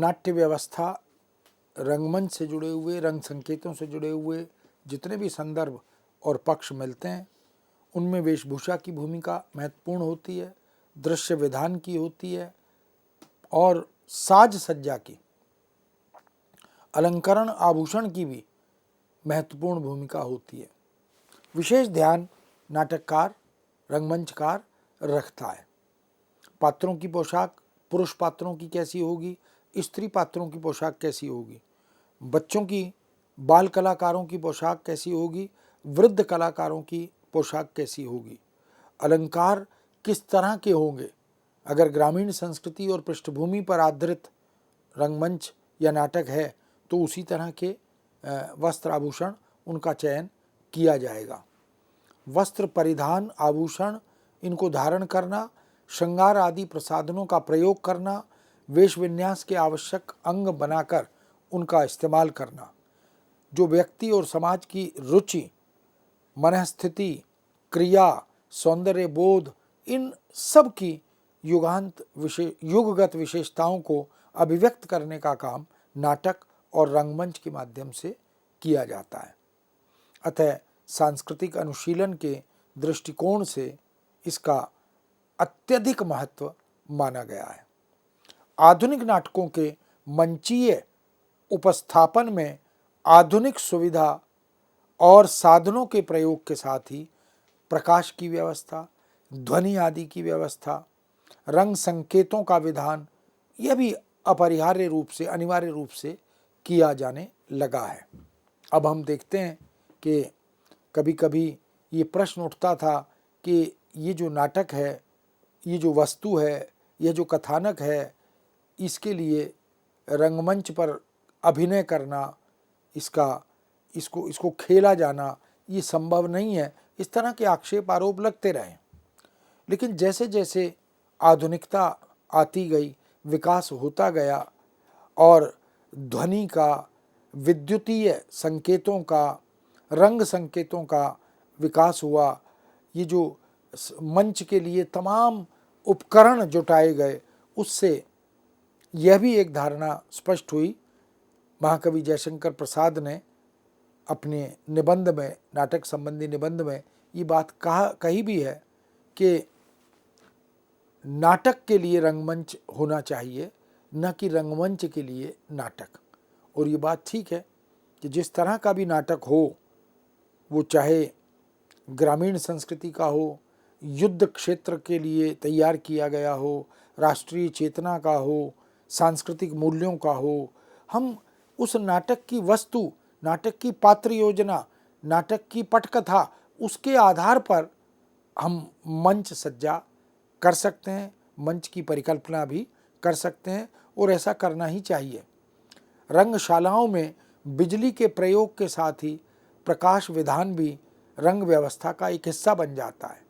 नाट्य व्यवस्था, रंगमंच से जुड़े हुए, रंग संकेतों से जुड़े हुए जितने भी संदर्भ और पक्ष मिलते हैं, उनमें वेशभूषा की भूमिका महत्वपूर्ण होती है, दृश्य विधान की होती है और साज सज्जा की, अलंकरण आभूषण की भी महत्वपूर्ण भूमिका होती है। विशेष ध्यान नाटककार, रंगमंचकार रखता है। पात्रों की पोशाक पुरुष पात्रों की कैसी होगी, स्त्री पात्रों की पोशाक कैसी होगी, बच्चों की, बाल कलाकारों की पोशाक कैसी होगी, वृद्ध कलाकारों की पोशाक कैसी होगी, अलंकार किस तरह के होंगे। अगर ग्रामीण संस्कृति और पृष्ठभूमि पर आधारित रंगमंच या नाटक है तो उसी तरह के वस्त्र आभूषण उनका चयन किया जाएगा। वस्त्र परिधान, आभूषण, इनको धारण करना, श्रृंगार आदि प्रसाधनों का प्रयोग करना, वेश विन्यास के आवश्यक अंग बनाकर उनका इस्तेमाल करना, जो व्यक्ति और समाज की रुचि, मनःस्थिति, क्रिया, सौंदर्य बोध, इन सब की युगगत विशेषताओं को अभिव्यक्त करने का काम नाटक और रंगमंच के माध्यम से किया जाता है। अतः सांस्कृतिक अनुशीलन के दृष्टिकोण से इसका अत्यधिक महत्व माना गया है। आधुनिक नाटकों के मंचीय उपस्थापन में आधुनिक सुविधा और साधनों के प्रयोग के साथ ही प्रकाश की व्यवस्था, ध्वनि आदि की व्यवस्था, रंग संकेतों का विधान, यह भी अपरिहार्य रूप से, अनिवार्य रूप से किया जाने लगा है। अब हम देखते हैं कि कभी कभी ये प्रश्न उठता था कि ये जो नाटक है, ये जो वस्तु है, यह जो कथानक है, इसके लिए रंगमंच पर अभिनय करना, इसको खेला जाना ये संभव नहीं है। इस तरह के आक्षेप आरोप लगते रहे। लेकिन जैसे जैसे आधुनिकता आती गई, विकास होता गया और ध्वनि का, विद्युतीय संकेतों का, रंग संकेतों का विकास हुआ, ये जो मंच के लिए तमाम उपकरण जुटाए गए, उससे यह भी एक धारणा स्पष्ट हुई। महाकवि जयशंकर प्रसाद ने अपने निबंध में, नाटक संबंधी निबंध में ये बात कही भी है कि नाटक के लिए रंगमंच होना चाहिए, न कि रंगमंच के लिए नाटक। और ये बात ठीक है कि जिस तरह का भी नाटक हो, वो चाहे ग्रामीण संस्कृति का हो, युद्ध क्षेत्र के लिए तैयार किया गया हो, राष्ट्रीय चेतना का हो, सांस्कृतिक मूल्यों का हो, हम उस नाटक की वस्तु, नाटक की पात्र योजना, नाटक की पटकथा, उसके आधार पर हम मंच सज्जा कर सकते हैं, मंच की परिकल्पना भी कर सकते हैं और ऐसा करना ही चाहिए। रंगशालाओं में बिजली के प्रयोग के साथ ही प्रकाश विधान भी रंग व्यवस्था का एक हिस्सा बन जाता है।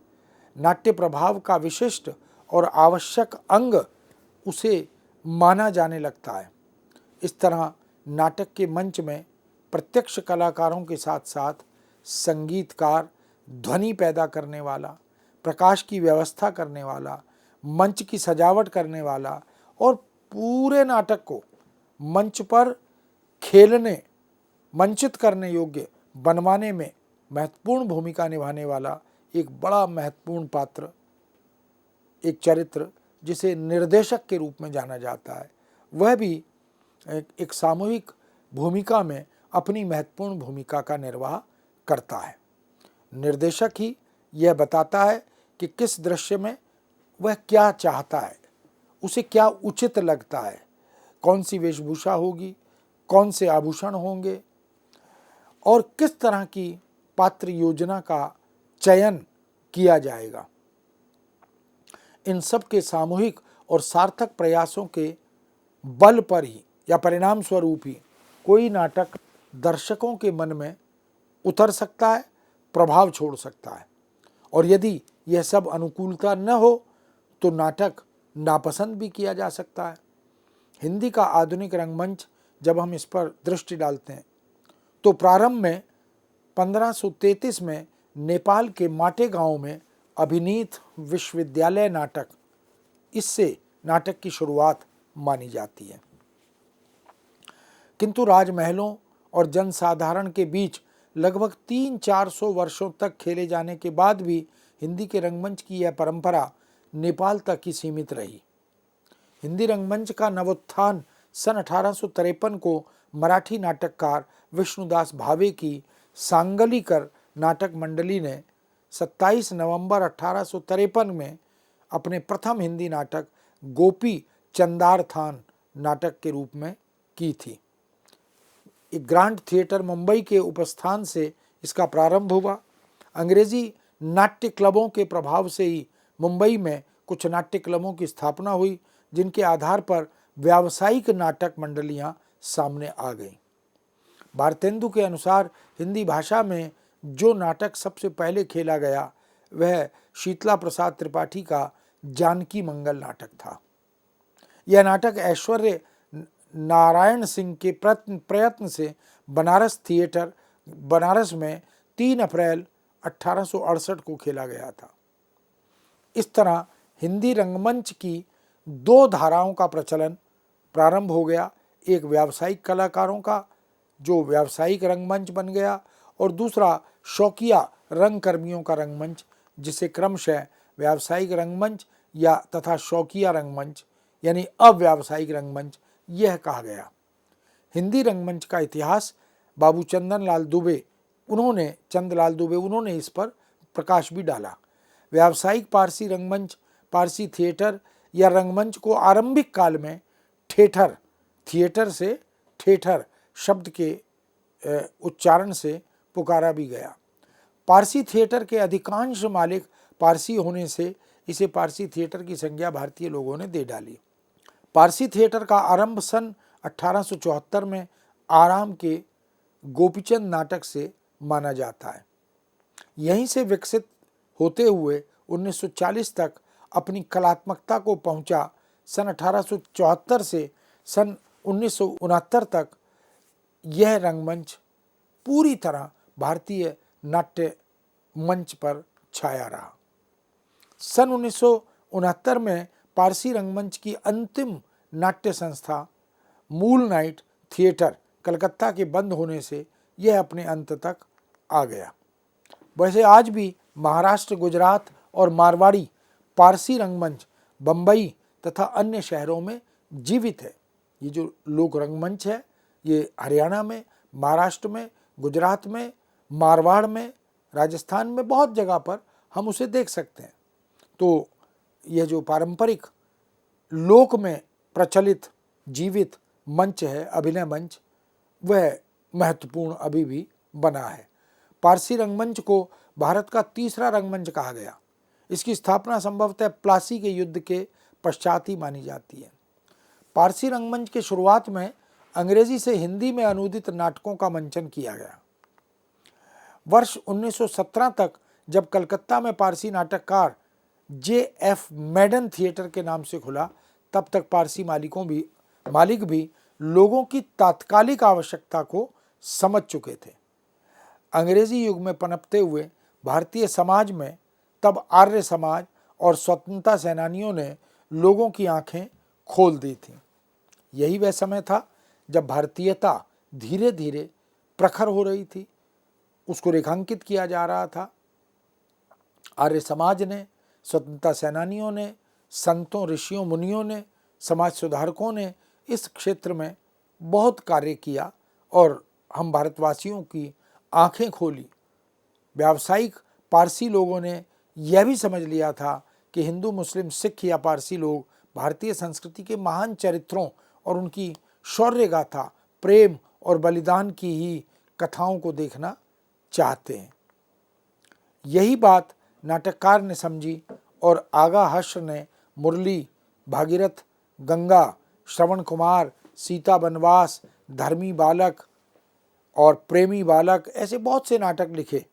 नाट्य प्रभाव का विशिष्ट और आवश्यक अंग उसे माना जाने लगता है। इस तरह नाटक के मंच में प्रत्यक्ष कलाकारों के साथ साथ संगीतकार, ध्वनि पैदा करने वाला, प्रकाश की व्यवस्था करने वाला, मंच की सजावट करने वाला और पूरे नाटक को मंच पर खेलने, मंचित करने योग्य बनवाने में महत्वपूर्ण भूमिका निभाने वाला एक बड़ा महत्वपूर्ण पात्र, एक चरित्र जिसे निर्देशक के रूप में जाना जाता है, वह भी एक सामूहिक भूमिका में अपनी महत्वपूर्ण भूमिका का निर्वाह करता है। निर्देशक ही यह बताता है कि किस दृश्य में वह क्या चाहता है, उसे क्या उचित लगता है, कौन सी वेशभूषा होगी, कौन से आभूषण होंगे और किस तरह की पात्र योजना का चयन किया जाएगा। इन सब के सामूहिक और सार्थक प्रयासों के बल पर ही या परिणाम स्वरूप ही कोई नाटक दर्शकों के मन में उतर सकता है, प्रभाव छोड़ सकता है। और यदि यह सब अनुकूलता न हो तो नाटक नापसंद भी किया जा सकता है। हिंदी का आधुनिक रंगमंच जब हम इस पर दृष्टि डालते हैं तो प्रारंभ में 1533 में नेपाल के माटे गांव में अभिनीत विश्वविद्यालय नाटक, इससे नाटक की शुरुआत मानी जाती है। किंतु राजमहलों और जनसाधारण के बीच लगभग 300-400 वर्षों तक खेले जाने के बाद भी हिंदी के रंगमंच की यह परंपरा नेपाल तक ही सीमित रही। हिंदी रंगमंच का नवोत्थान सन 1853 को मराठी नाटककार विष्णुदास भावे की सांगलीकर नाटक मंडली ने 27 नवंबर 1853 में अपने प्रथम हिंदी नाटक गोपी चंदारथान नाटक के रूप में की थी। एक ग्रांड थिएटर मुंबई के उपस्थान से इसका प्रारंभ हुआ। अंग्रेजी नाट्य क्लबों के प्रभाव से ही मुंबई में कुछ नाट्य क्लबों की स्थापना हुई, जिनके आधार पर व्यावसायिक नाटक मंडलियां सामने आ गईं। भारतेंदु के अनुसार हिंदी भाषा में जो नाटक सबसे पहले खेला गया वह शीतला प्रसाद त्रिपाठी का जानकी मंगल नाटक था। यह नाटक ऐश्वर्य नारायण सिंह के प्रयत्न से बनारस में 3 अप्रैल 1868 को खेला गया था। इस तरह हिंदी रंगमंच की 2 धाराओं का प्रचलन प्रारंभ हो गया, एक व्यावसायिक कलाकारों का जो व्यावसायिक रंगमंच बन गया और दूसरा शौकिया रंगकर्मियों का रंगमंच, जिसे क्रमशः व्यावसायिक रंगमंच या तथा शौकिया रंगमंच यानी अव्यावसायिक रंगमंच यह कहा गया। हिंदी रंगमंच का इतिहास बाबू चंदनलाल दुबे उन्होंने इस पर प्रकाश भी डाला। व्यावसायिक पारसी रंगमंच, पारसी थिएटर या रंगमंच को आरंभिक काल में थिएटर से ठेठर शब्द के उच्चारण से पुकारा भी गया। पारसी थिएटर के अधिकांश मालिक पारसी होने से इसे पारसी थिएटर की संज्ञा भारतीय लोगों ने दे डाली। पारसी थिएटर का आरंभ सन 1874 में आराम के गोपीचंद नाटक से माना जाता है। यहीं से विकसित होते हुए 1940 तक अपनी कलात्मकता को पहुंचा। सन 1874 से सन 1969 तक यह रंगमंच पूरी तरह भारतीय नाट्य मंच पर छाया रहा। सन 1969 में पारसी रंगमंच की अंतिम नाट्य संस्था मूल नाइट थिएटर कलकत्ता के बंद होने से यह अपने अंत तक आ गया। वैसे आज भी महाराष्ट्र, गुजरात और मारवाड़ी पारसी रंगमंच बम्बई तथा अन्य शहरों में जीवित है। ये जो लोक रंगमंच है ये हरियाणा में, महाराष्ट्र में, गुजरात में, मारवाड़ में, राजस्थान में बहुत जगह पर हम उसे देख सकते हैं। तो यह जो पारंपरिक लोक में प्रचलित जीवित मंच है, अभिनय मंच, वह महत्वपूर्ण अभी भी बना है। पारसी रंगमंच को भारत का तीसरा रंगमंच कहा गया। इसकी स्थापना संभवतः प्लासी के युद्ध के पश्चात ही मानी जाती है। पारसी रंगमंच की शुरुआत में अंग्रेजी से हिंदी में अनुदित नाटकों का मंचन किया गया। वर्ष 1917 तक जब कलकत्ता में पारसी नाटककार J.F. मैडन थिएटर के नाम से खुला, तब तक पारसी मालिक भी लोगों की तात्कालिक आवश्यकता को समझ चुके थे। अंग्रेजी युग में पनपते हुए भारतीय समाज में तब आर्य समाज और स्वतंत्रता सेनानियों ने लोगों की आंखें खोल दी थीं। यही वह समय था जब भारतीयता धीरे धीरे प्रखर हो रही थी, उसको रेखांकित किया जा रहा था। आर्य समाज ने, स्वतंत्रता सेनानियों ने, संतों, ऋषियों, मुनियों ने, समाज सुधारकों ने इस क्षेत्र में बहुत कार्य किया और हम भारतवासियों की आंखें खोली। व्यावसायिक पारसी लोगों ने यह भी समझ लिया था कि हिंदू, मुस्लिम, सिख या पारसी लोग भारतीय संस्कृति के महान चरित्रों और उनकी शौर्य गाथा, प्रेम और बलिदान की ही कथाओं को देखना चाहते हैं। यही बात नाटककार ने समझी और आगा हश्र ने मुरली, भागीरथ, गंगा, श्रवण कुमार, सीता बनवास, धर्मी बालक और प्रेमी बालक ऐसे बहुत से नाटक लिखे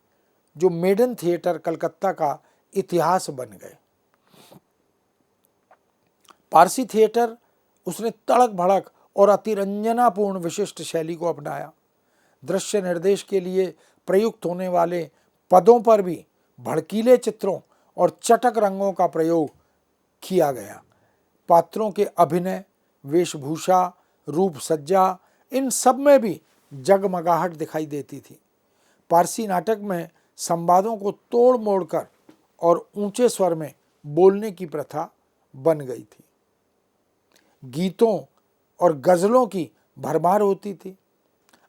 जो मेडन थिएटर कलकत्ता का इतिहास बन गए। पारसी थिएटर उसने तड़क भड़क और अतिरंजनापूर्ण विशिष्ट शैली को अपनाया। दृश्य निर्देश के लिए प्रयुक्त होने वाले पदों पर भी भड़कीले चित्रों और चटक रंगों का प्रयोग किया गया। पात्रों के अभिनय, वेशभूषा, रूप सज्जा, इन सब में भी जगमगाहट दिखाई देती थी। पारसी नाटक में संवादों को तोड़ मोड़ कर और ऊंचे स्वर में बोलने की प्रथा बन गई थी। गीतों और गजलों की भरमार होती थी।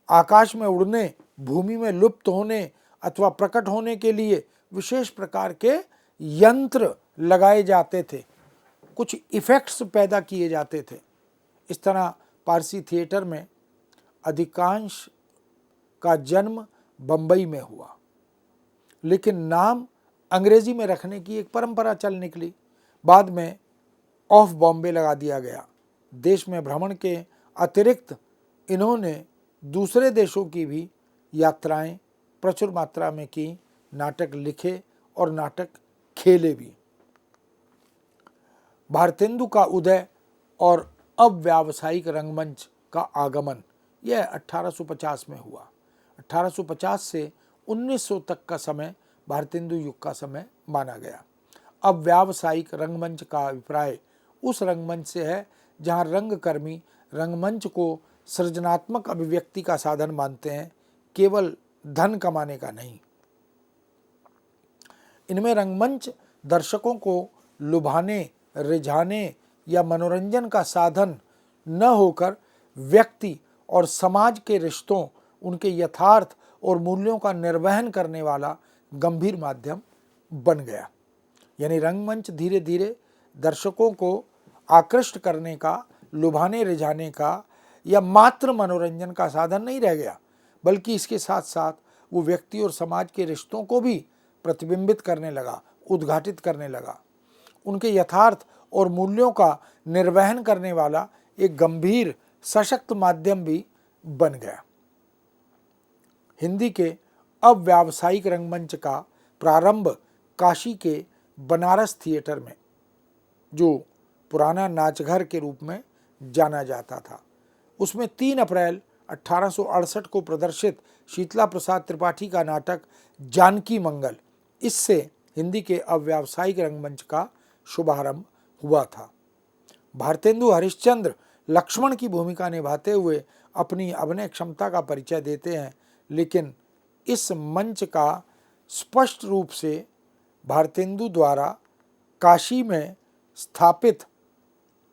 आकाश में उड़ने, भूमि में लुप्त होने अथवा प्रकट होने के लिए विशेष प्रकार के यंत्र लगाए जाते थे, कुछ इफेक्ट्स पैदा किए जाते थे। इस तरह पारसी थिएटर में अधिकांश का जन्म बंबई में हुआ, लेकिन नाम अंग्रेजी में रखने की एक परंपरा चल निकली। बाद में ऑफ बॉम्बे लगा दिया गया। देश में भ्रमण के अतिरिक्त इन्होंने दूसरे देशों की भी यात्राएं प्रचुर मात्रा में की, नाटक लिखे और नाटक खेले भी। भारतेंदु का उदय और अव्यावसायिक रंगमंच का आगमन यह 1850 में हुआ। 1850 से 1900 तक का समय भारतेंदु युग का समय माना गया। अव्यावसायिक रंगमंच का अभिप्राय उस रंगमंच से है जहां रंगकर्मी रंगमंच को सृजनात्मक अभिव्यक्ति का साधन मानते हैं, केवल धन कमाने का नहीं। इनमें रंगमंच दर्शकों को लुभाने, रिझाने या मनोरंजन का साधन न होकर व्यक्ति और समाज के रिश्तों, उनके यथार्थ और मूल्यों का निर्वहन करने वाला गंभीर माध्यम बन गया। यानी रंगमंच धीरे धीरे दर्शकों को आकृष्ट करने का, लुभाने रिझाने का या मात्र मनोरंजन का साधन नहीं रह गया, बल्कि इसके साथ साथ वो व्यक्ति और समाज के रिश्तों को भी प्रतिबिंबित करने लगा, उद्घाटित करने लगा। उनके यथार्थ और मूल्यों का निर्वहन करने वाला एक गंभीर सशक्त माध्यम भी बन गया। हिंदी के अव्यावसायिक रंगमंच का प्रारंभ काशी के बनारस थिएटर में, जो पुराना नाचघर के रूप में जाना जाता था, उसमें 3 अप्रैल 1868 को प्रदर्शित शीतला प्रसाद त्रिपाठी का नाटक जानकी मंगल, इससे हिंदी के अव्यावसायिक रंगमंच का शुभारंभ हुआ था। भारतेंदु हरिश्चंद्र लक्ष्मण की भूमिका निभाते हुए अपनी अभिनय क्षमता का परिचय देते हैं, लेकिन इस मंच का स्पष्ट रूप से भारतेंदु द्वारा काशी में स्थापित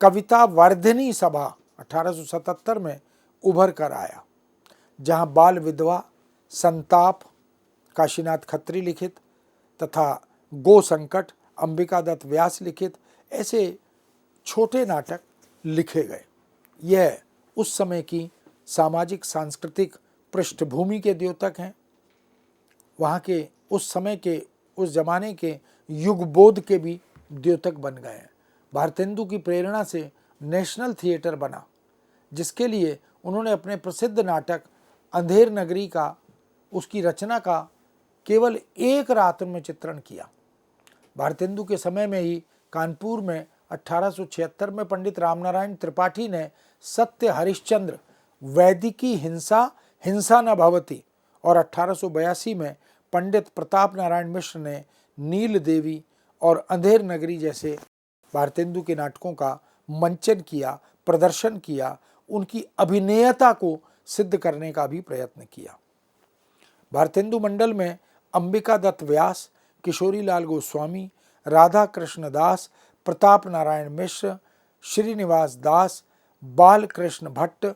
कविता वर्धिनी सभा 1877 में उभर कर आया, जहां बाल विधवा, संताप काशीनाथ खत्री लिखित तथा गो संकट अंबिका दत्त व्यास लिखित ऐसे छोटे नाटक लिखे गए। यह उस समय की सामाजिक सांस्कृतिक पृष्ठभूमि के द्योतक हैं, वहाँ के उस समय के, उस जमाने के युगबोध के भी द्योतक बन गए हैं। भारतेंदु की प्रेरणा से नेशनल थिएटर बना, जिसके लिए उन्होंने अपने प्रसिद्ध नाटक अंधेर नगरी का, उसकी रचना का केवल 1 रात में चित्रण किया। भारतेंदु के समय में ही कानपुर में 1876 में पंडित रामनारायण त्रिपाठी ने सत्य हरिश्चंद्र, वैदिकी हिंसा हिंसा न भवति, और 1882 में पंडित प्रताप नारायण मिश्र ने नील देवी और अंधेर नगरी जैसे भारतेंदु के नाटकों का मंचन किया, प्रदर्शन किया, उनकी अभिनेयता को सिद्ध करने का भी प्रयत्न किया। भारतेंदु मंडल में अंबिका दत्त व्यास, किशोरी लाल गोस्वामी, राधा कृष्ण दास, प्रताप नारायण मिश्र, श्रीनिवास दास, बाल कृष्ण भट्ट,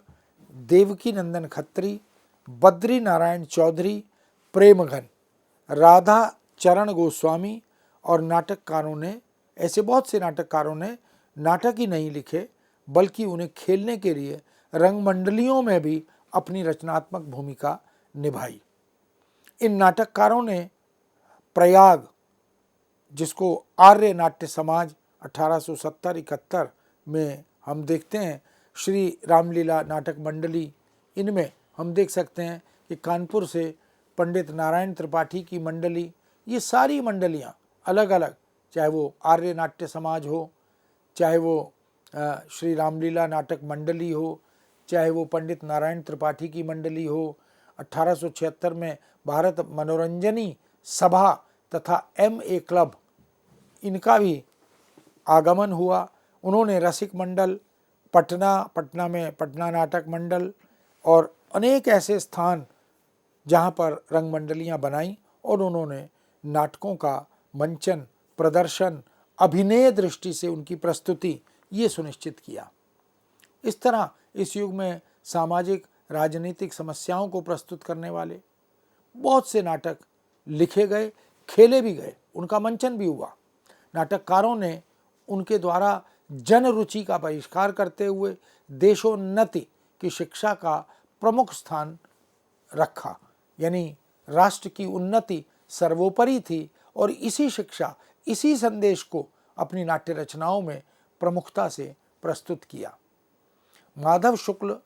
देवकी नंदन खत्री, बद्री नारायण चौधरी, प्रेमघन, राधा चरण गोस्वामी और नाटककारों ने, ऐसे बहुत से नाटककारों ने नाटक ही नहीं लिखे, बल्कि उन्हें खेलने के लिए रंगमंडलियों में भी अपनी रचनात्मक भूमिका निभाई। इन नाटककारों ने प्रयाग, जिसको आर्य नाट्य समाज 1870-71 में हम देखते हैं, श्री रामलीला नाटक मंडली, इनमें हम देख सकते हैं कि कानपुर से पंडित नारायण त्रिपाठी की मंडली, ये सारी मंडलियाँ अलग अलग, चाहे वो आर्य नाट्य समाज हो, चाहे वो श्री रामलीला नाटक मंडली हो, चाहे वो पंडित नारायण त्रिपाठी की मंडली हो, 1876 में भारत मनोरंजनी सभा तथा MA क्लब, इनका भी आगमन हुआ। उन्होंने रसिक मंडल, पटना में पटना नाटक मंडल, और अनेक ऐसे स्थान जहाँ पर रंगमंडलियाँ बनाई और उन्होंने नाटकों का मंचन, प्रदर्शन, अभिनय दृष्टि से उनकी प्रस्तुति ये सुनिश्चित किया। इस तरह इस युग में सामाजिक राजनीतिक समस्याओं को प्रस्तुत करने वाले बहुत से नाटक लिखे गए, खेले भी गए, उनका मंचन भी हुआ। नाटककारों ने उनके द्वारा जन रुचि का बहिष्कार करते हुए देशोन्नति की शिक्षा का प्रमुख स्थान रखा, यानी राष्ट्र की उन्नति सर्वोपरि थी और इसी शिक्षा, इसी संदेश को अपनी नाट्य रचनाओं में प्रमुखता से प्रस्तुत किया। माधव शुक्ल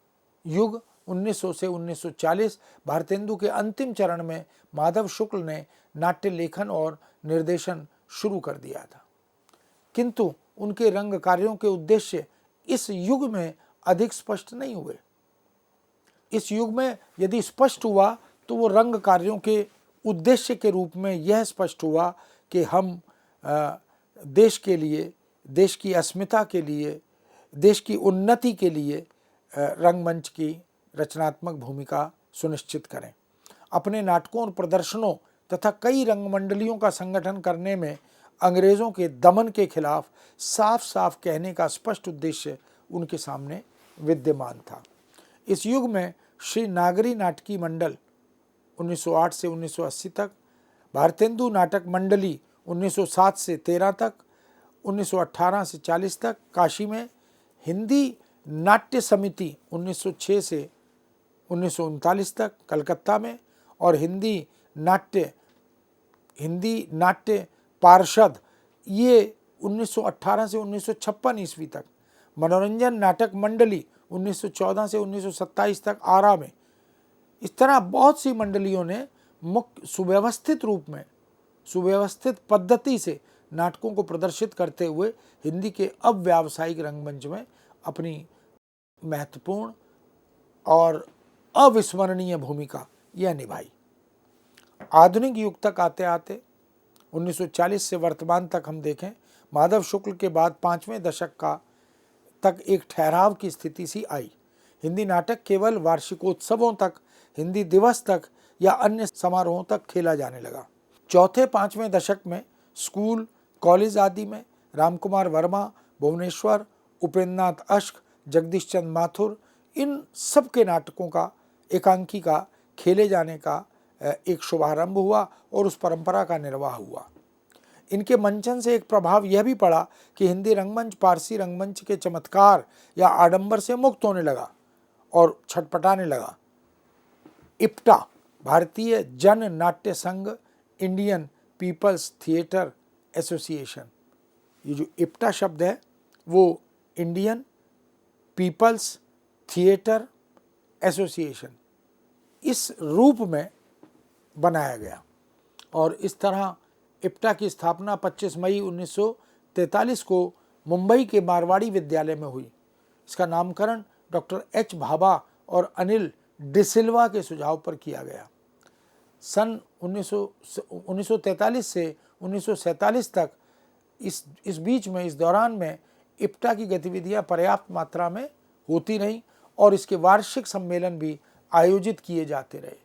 युग 1900 से 1940 भारतेंदु के अंतिम चरण में माधव शुक्ल ने नाट्य लेखन और निर्देशन शुरू कर दिया था, किंतु उनके रंग कार्यों के उद्देश्य इस युग में अधिक स्पष्ट नहीं हुए। इस युग में यदि स्पष्ट हुआ तो वो रंग कार्यों के उद्देश्य के रूप में यह स्पष्ट हुआ कि हम देश के लिए, देश की अस्मिता के लिए, देश की उन्नति के लिए रंगमंच की रचनात्मक भूमिका सुनिश्चित करें। अपने नाटकों और प्रदर्शनों तथा कई रंगमंडलियों का संगठन करने में अंग्रेज़ों के दमन के खिलाफ साफ साफ कहने का स्पष्ट उद्देश्य उनके सामने विद्यमान था। इस युग में श्री नागरी नाटकी मंडल 1908 से 1980 तक, भारतेंदु नाटक मंडली 1907 से 13 तक, 1918 से 40 तक काशी में, हिंदी नाट्य समिति 1906 से 1939 तक कलकत्ता में, और हिंदी नाट्य पार्षद ये 1918 से 1956 ईस्वी तक, मनोरंजन नाटक मंडली 1914 से 1927 तक आरा में। इस तरह बहुत सी मंडलियों ने मुख्य सुव्यवस्थित रूप में, सुव्यवस्थित पद्धति से नाटकों को प्रदर्शित करते हुए हिंदी के अव्यावसायिक रंगमंच में अपनी महत्वपूर्ण और अविस्मरणीय भूमिका यह निभाई। आधुनिक युग तक आते आते 1940 से वर्तमान तक हम देखें, माधव शुक्ल के बाद 5वें दशक तक एक ठहराव की स्थिति सी आई। हिंदी नाटक केवल वार्षिकोत्सवों तक, हिंदी दिवस तक या अन्य समारोहों तक खेला जाने लगा। चौथे 5वें दशक में स्कूल, कॉलेज आदि में रामकुमार वर्मा, भुवनेश्वर, उपेंद्र नाथ अश्क, जगदीश चंद्र माथुर, इन सब के नाटकों का एकांकी का खेले जाने का एक शुभारंभ हुआ और उस परंपरा का निर्वाह हुआ। इनके मंचन से एक प्रभाव यह भी पड़ा कि हिंदी रंगमंच पारसी रंगमंच के चमत्कार या आडंबर से मुक्त होने लगा और छटपटाने लगा। इप्टा, भारतीय जन नाट्य संघ, इंडियन पीपल्स थिएटर एसोसिएशन, ये जो इप्टा शब्द है वो इंडियन पीपल्स थिएटर एसोसिएशन इस रूप में बनाया गया और इस तरह इप्टा की स्थापना 25 मई 1943 को मुंबई के मारवाड़ी विद्यालय में हुई। इसका नामकरण डॉक्टर एच भाभा और अनिल डिसिल्वा के सुझाव पर किया गया। सन 1943 से 1947 तक इस बीच में, इस दौरान में इप्टा की गतिविधियां पर्याप्त मात्रा में होती रहीं और इसके वार्षिक सम्मेलन भी आयोजित किए जाते रहे।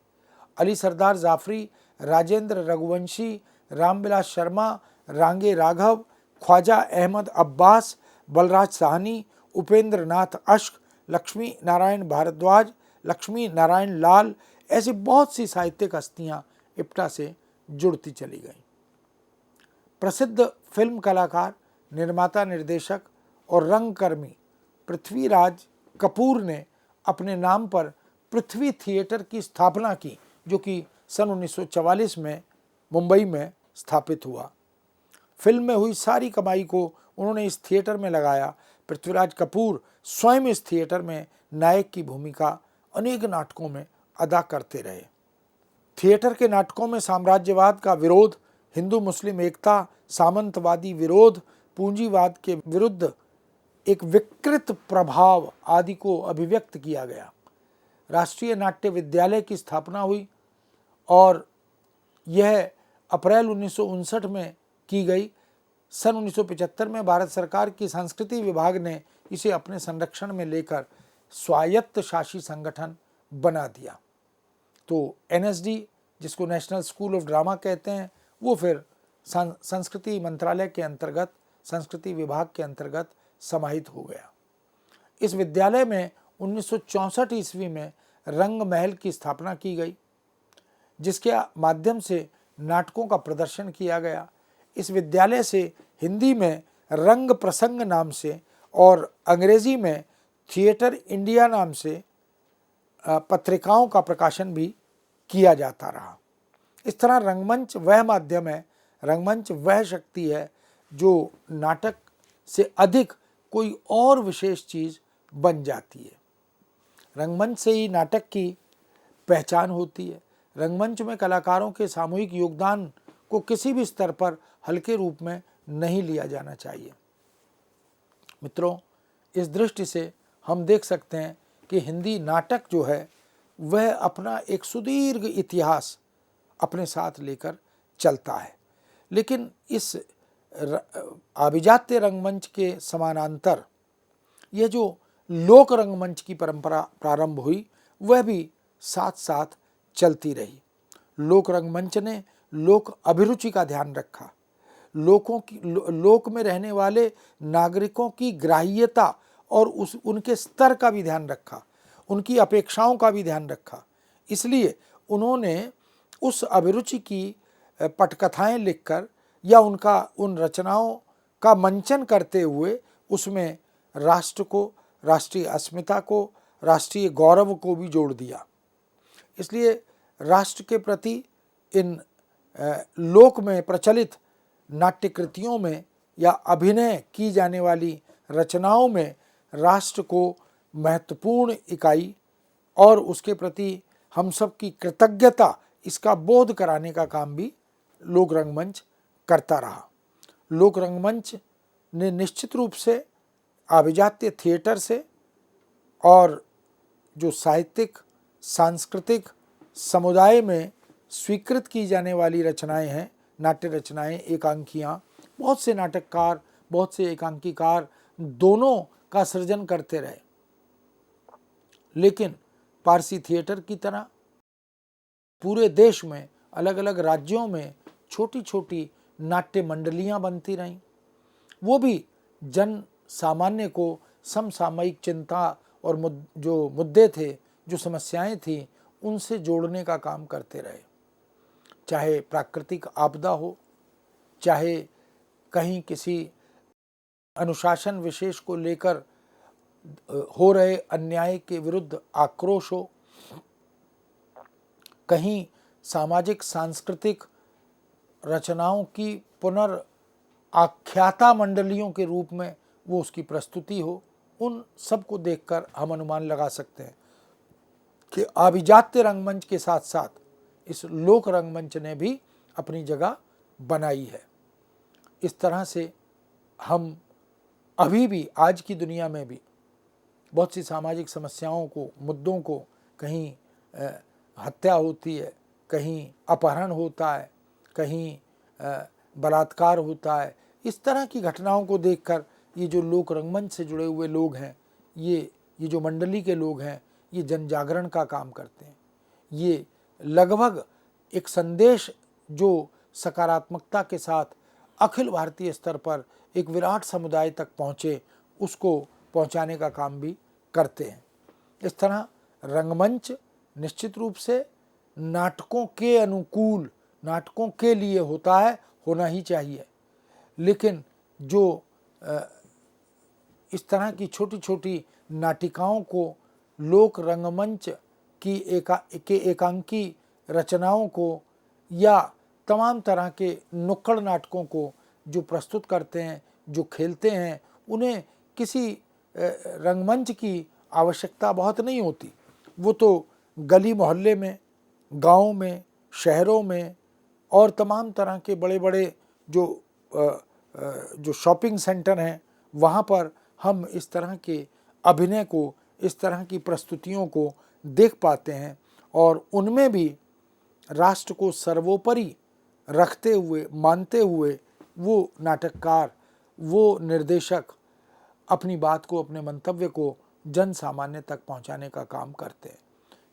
अली सरदार जाफरी, राजेंद्र रघुवंशी, रामविलास शर्मा, रांगे राघव, ख्वाजा अहमद अब्बास, बलराज साहनी, उपेंद्र नाथ अश्क, लक्ष्मी नारायण भारद्वाज, लक्ष्मी नारायण लाल, ऐसी बहुत सी साहित्यिक हस्तियां इप्टा से जुड़ती चली गईं। प्रसिद्ध फिल्म कलाकार, निर्माता, निर्देशक और रंगकर्मी पृथ्वीराज कपूर ने अपने नाम पर पृथ्वी थिएटर की स्थापना की, जो कि सन 1944 में मुंबई में स्थापित हुआ। फिल्म में हुई सारी कमाई को उन्होंने इस थिएटर में लगाया। पृथ्वीराज कपूर स्वयं इस थिएटर में नायक की भूमिका अनेक नाटकों में अदा करते रहे। थिएटर के नाटकों में साम्राज्यवाद का विरोध, हिंदू मुस्लिम एकता, सामंतवादी विरोध, पूंजीवाद के विरुद्ध एक विकृत प्रभाव आदि को अभिव्यक्त किया गया। राष्ट्रीय नाट्य विद्यालय की स्थापना हुई और यह अप्रैल 1959 में की गई। सन 1975 में भारत सरकार की संस्कृति विभाग ने इसे अपने संरक्षण में लेकर स्वायत्त शासी संगठन बना दिया। तो NSD, जिसको नेशनल स्कूल ऑफ ड्रामा कहते हैं, वो फिर संस्कृति मंत्रालय के अंतर्गत, संस्कृति विभाग के अंतर्गत समाहित हो गया। इस विद्यालय में 1964 ईस्वी में रंग महल की स्थापना की गई, जिसके माध्यम से नाटकों का प्रदर्शन किया गया। इस विद्यालय से हिंदी में रंग प्रसंग नाम से और अंग्रेजी में थिएटर इंडिया नाम से पत्रिकाओं का प्रकाशन भी किया जाता रहा। इस तरह रंगमंच वह माध्यम है, रंगमंच वह शक्ति है जो नाटक से अधिक कोई और विशेष चीज़ बन जाती है। रंगमंच से ही नाटक की पहचान होती है। रंगमंच में कलाकारों के सामूहिक योगदान को किसी भी स्तर पर हल्के रूप में नहीं लिया जाना चाहिए। मित्रों, इस दृष्टि से हम देख सकते हैं कि हिंदी नाटक जो है वह अपना एक सुदीर्घ इतिहास अपने साथ लेकर चलता है। लेकिन इस आभिजात्य रंगमंच के समानांतर यह जो लोक रंगमंच की परंपरा प्रारंभ हुई वह भी साथ साथ चलती रही। लोक रंगमंच ने लोक अभिरुचि का ध्यान रखा, लोक में रहने वाले नागरिकों की ग्राह्यता और उनके स्तर का भी ध्यान रखा, उनकी अपेक्षाओं का भी ध्यान रखा। इसलिए उन्होंने उस अभिरुचि की पटकथाएं लिखकर या उन रचनाओं का मंचन करते हुए उसमें राष्ट्र को, राष्ट्रीय अस्मिता को, राष्ट्रीय गौरव को भी जोड़ दिया। इसलिए राष्ट्र के प्रति इन लोक में प्रचलित नाट्य कृतियों में या अभिनय की जाने वाली रचनाओं में राष्ट्र को महत्वपूर्ण इकाई और उसके प्रति हम सब की कृतज्ञता, इसका बोध कराने का काम भी लोक रंगमंच करता रहा। लोक रंगमंच ने निश्चित रूप से आभिजात्य थिएटर से और जो साहित्यिक सांस्कृतिक समुदाय में स्वीकृत की जाने वाली रचनाएं हैं, नाट्य रचनाएं, एकांकियाँ, बहुत से नाटककार, बहुत से एकांकीकार दोनों का सृजन करते रहे। लेकिन पारसी थिएटर की तरह पूरे देश में अलग अलग राज्यों में छोटी छोटी नाट्य मंडलियाँ बनती रहीं। वो भी जन सामान्य को समसामयिक चिंता और जो मुद्दे थे, जो समस्याएं थी, उनसे जोड़ने का काम करते रहे। चाहे प्राकृतिक आपदा हो, चाहे कहीं किसी अनुशासन विशेष को लेकर हो रहे अन्याय के विरुद्ध आक्रोश हो, कहीं सामाजिक सांस्कृतिक रचनाओं की पुनर्आख्याता मंडलियों के रूप में वो उसकी प्रस्तुति हो, उन सब को देखकर हम अनुमान लगा सकते हैं कि आभिजात्य रंगमंच के साथ साथ इस लोक रंगमंच ने भी अपनी जगह बनाई है। इस तरह से हम अभी भी आज की दुनिया में भी बहुत सी सामाजिक समस्याओं को, मुद्दों को, कहीं हत्या होती है, कहीं अपहरण होता है, कहीं बलात्कार होता है, इस तरह की घटनाओं को देखकर ये जो लोक रंगमंच से जुड़े हुए लोग हैं, ये जो मंडली के लोग हैं, ये जन जागरण का काम करते हैं। ये लगभग एक संदेश जो सकारात्मकता के साथ अखिल भारतीय स्तर पर एक विराट समुदाय तक पहुँचे, उसको पहुँचाने का काम भी करते हैं। इस तरह रंगमंच निश्चित रूप से नाटकों के अनुकूल, नाटकों के लिए होता है, होना ही चाहिए। लेकिन जो इस तरह की छोटी छोटी नाटिकाओं को, लोक रंगमंच की एकांकी रचनाओं को या तमाम तरह के नुक्कड़ नाटकों को जो प्रस्तुत करते हैं, जो खेलते हैं, उन्हें किसी रंगमंच की आवश्यकता बहुत नहीं होती। वो तो गली मोहल्ले में, गाँव में, शहरों में और तमाम तरह के बड़े बड़े जो शॉपिंग सेंटर हैं, वहाँ पर हम इस तरह के अभिनय को, इस तरह की प्रस्तुतियों को देख पाते हैं और उनमें भी राष्ट्र को सर्वोपरि रखते हुए, मानते हुए वो नाटककार, वो निर्देशक अपनी बात को, अपने मंतव्य को जन सामान्य तक पहुंचाने का काम करते हैं।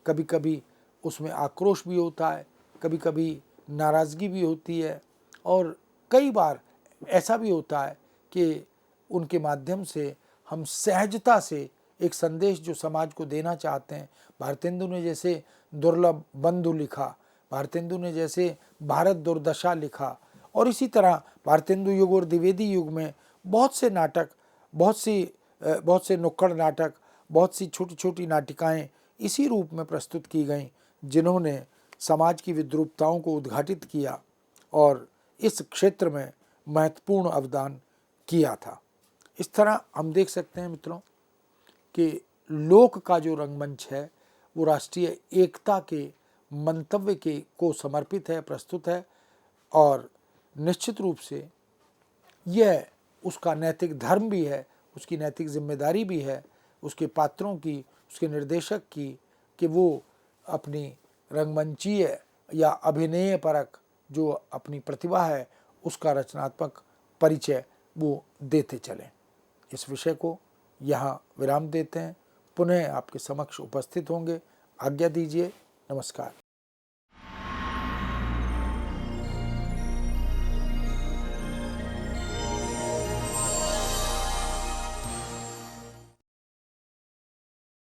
कभी कभी उसमें आक्रोश भी होता है, कभी कभी नाराज़गी भी होती है, और कई बार ऐसा भी होता है कि उनके माध्यम से हम सहजता से एक संदेश जो समाज को देना चाहते हैं, भारतेंदु ने जैसे दुर्लभ बंधु लिखा, भारतेंदु ने जैसे भारत दुर्दशा लिखा, और इसी तरह भारतेंदु युग और द्विवेदी युग में बहुत से नाटक, बहुत से नुक्कड़ नाटक, बहुत सी छोटी छोटी नाटिकाएं इसी रूप में प्रस्तुत की गईं, जिन्होंने समाज की विद्रूपताओं को उद्घाटित किया और इस क्षेत्र में महत्वपूर्ण अवदान किया था। इस तरह हम देख सकते हैं मित्रों कि लोक का जो रंगमंच है वो राष्ट्रीय एकता के मंतव्य के को समर्पित है, प्रस्तुत है, और निश्चित रूप से यह उसका नैतिक धर्म भी है, उसकी नैतिक जिम्मेदारी भी है, उसके पात्रों की, उसके निर्देशक की, कि वो अपनी रंगमंचीय या अभिनय परक जो अपनी प्रतिभा है उसका रचनात्मक परिचय वो देते चलें। इस विषय को यहाँ विराम देते हैं, पुनः आपके समक्ष उपस्थित होंगे। आज्ञा दीजिए, नमस्कार।